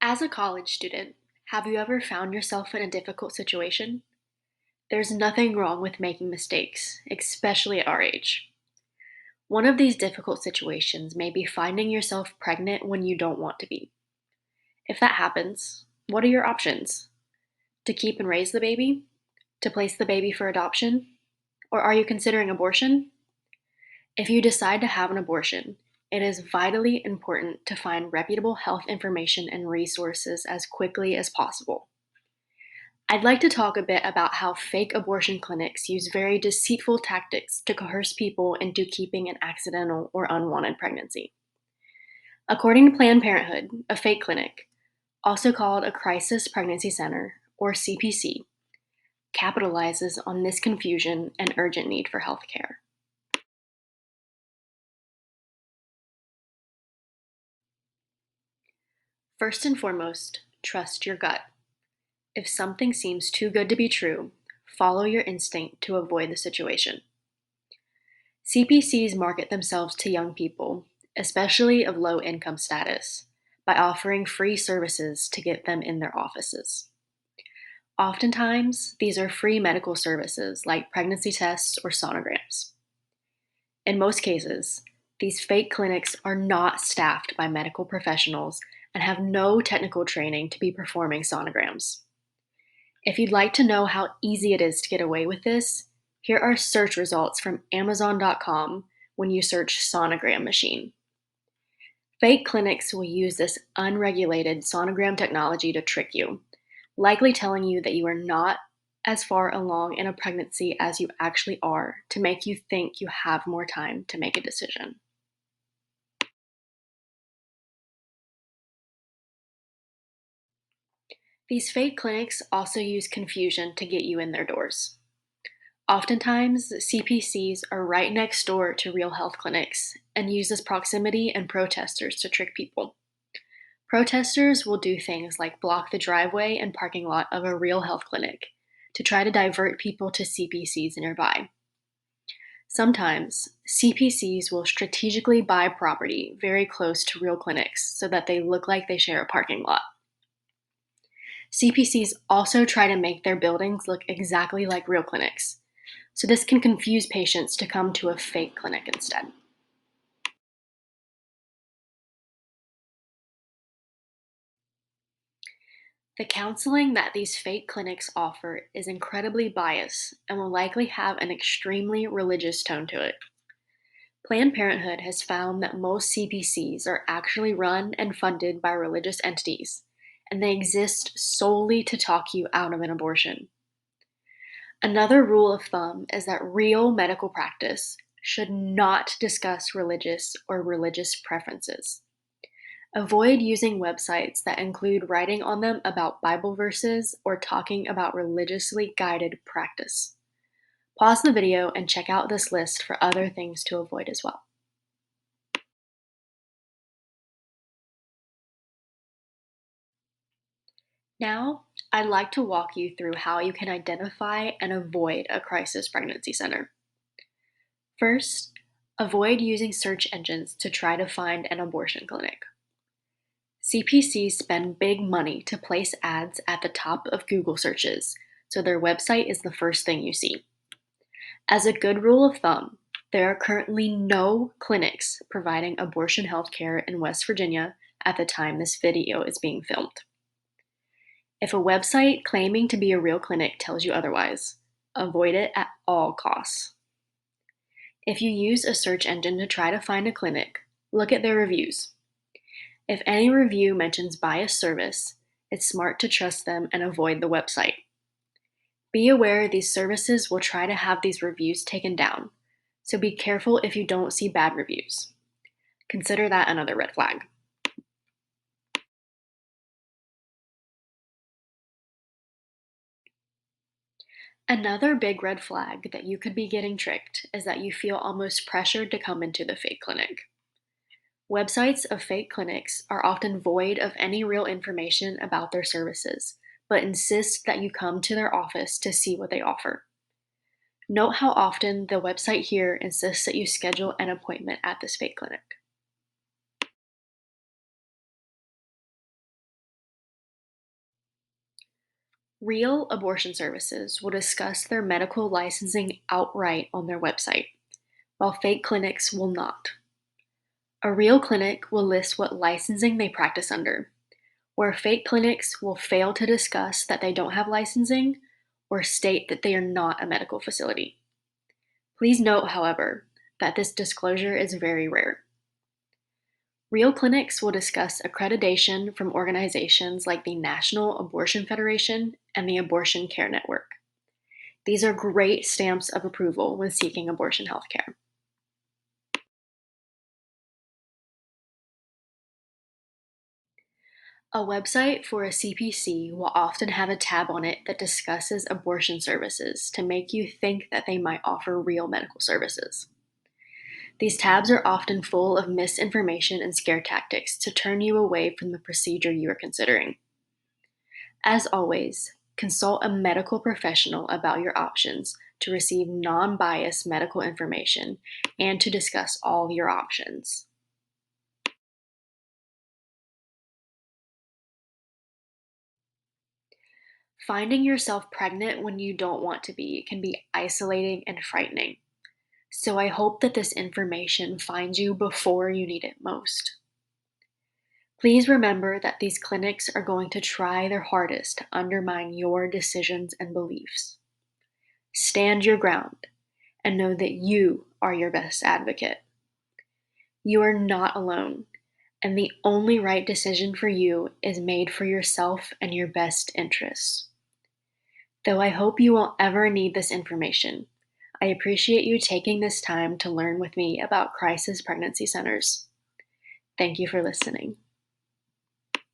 As a college student, have you ever found yourself in a difficult situation? There's nothing wrong with making mistakes, especially at our age. One of these difficult situations may be finding yourself pregnant when you don't want to be. If that happens, what are your options? To keep and raise the baby? To place the baby for adoption? Or are you considering abortion? If you decide to have an abortion, it is vitally important to find reputable health information and resources as quickly as possible. I'd like to talk a bit about how fake abortion clinics use very deceitful tactics to coerce people into keeping an accidental or unwanted pregnancy. According to Planned Parenthood, a fake clinic, also called a crisis pregnancy center, or CPC, capitalizes on this confusion and urgent need for health care. First and foremost, trust your gut. If something seems too good to be true, follow your instinct to avoid the situation. CPCs market themselves to young people, especially of low income status, by offering free services to get them in their offices. Oftentimes, these are free medical services like pregnancy tests or sonograms. In most cases, these fake clinics are not staffed by medical professionals and have no technical training to be performing sonograms. If you'd like to know how easy it is to get away with this, here are search results from Amazon.com when you search sonogram machine. Fake clinics will use this unregulated sonogram technology to trick you, likely telling you that you are not as far along in a pregnancy as you actually are to make you think you have more time to make a decision. These fake clinics also use confusion to get you in their doors. Oftentimes, CPCs are right next door to real health clinics and use this proximity and protesters to trick people. Protesters will do things like block the driveway and parking lot of a real health clinic to try to divert people to CPCs nearby. Sometimes, CPCs will strategically buy property very close to real clinics so that they look like they share a parking lot. CPCs also try to make their buildings look exactly like real clinics, so this can confuse patients to come to a fake clinic instead. The counseling that these fake clinics offer is incredibly biased and will likely have an extremely religious tone to it. Planned Parenthood has found that most CPCs are actually run and funded by religious entities, and they exist solely to talk you out of an abortion. Another rule of thumb is that real medical practice should not discuss religious or religious preferences. Avoid using websites that include writing on them about Bible verses or talking about religiously guided practice. Pause the video and check out this list for other things to avoid as well. Now, I'd like to walk you through how you can identify and avoid a crisis pregnancy center. First, avoid using search engines to try to find an abortion clinic. CPCs spend big money to place ads at the top of Google searches, so their website is the first thing you see. As a good rule of thumb, there are currently no clinics providing abortion health care in West Virginia at the time this video is being filmed. If a website claiming to be a real clinic tells you otherwise, avoid it at all costs. If you use a search engine to try to find a clinic, look at their reviews. If any review mentions biased service, it's smart to trust them and avoid the website. Be aware these services will try to have these reviews taken down, so be careful if you don't see bad reviews. Consider that another red flag. Another big red flag that you could be getting tricked is that you feel almost pressured to come into the fake clinic. Websites of fake clinics are often void of any real information about their services, but insist that you come to their office to see what they offer. Note how often the website here insists that you schedule an appointment at this fake clinic. Real abortion services will discuss their medical licensing outright on their website, while fake clinics will not. A real clinic will list what licensing they practice under, where fake clinics will fail to discuss that they don't have licensing or state that they are not a medical facility. Please note, however, that this disclosure is very rare. Real clinics will discuss accreditation from organizations like the National Abortion Federation and the Abortion Care Network. These are great stamps of approval when seeking abortion health care. A website for a CPC will often have a tab on it that discusses abortion services to make you think that they might offer real medical services. These tabs are often full of misinformation and scare tactics to turn you away from the procedure you are considering. As always, consult a medical professional about your options to receive non-biased medical information and to discuss all your options. Finding yourself pregnant when you don't want to be can be isolating and frightening. So I hope that this information finds you before you need it most. Please remember that these clinics are going to try their hardest to undermine your decisions and beliefs. Stand your ground and know that you are your best advocate. You are not alone, and the only right decision for you is made for yourself and your best interests. Though I hope you won't ever need this information, I appreciate you taking this time to learn with me about crisis pregnancy centers. Thank you for listening.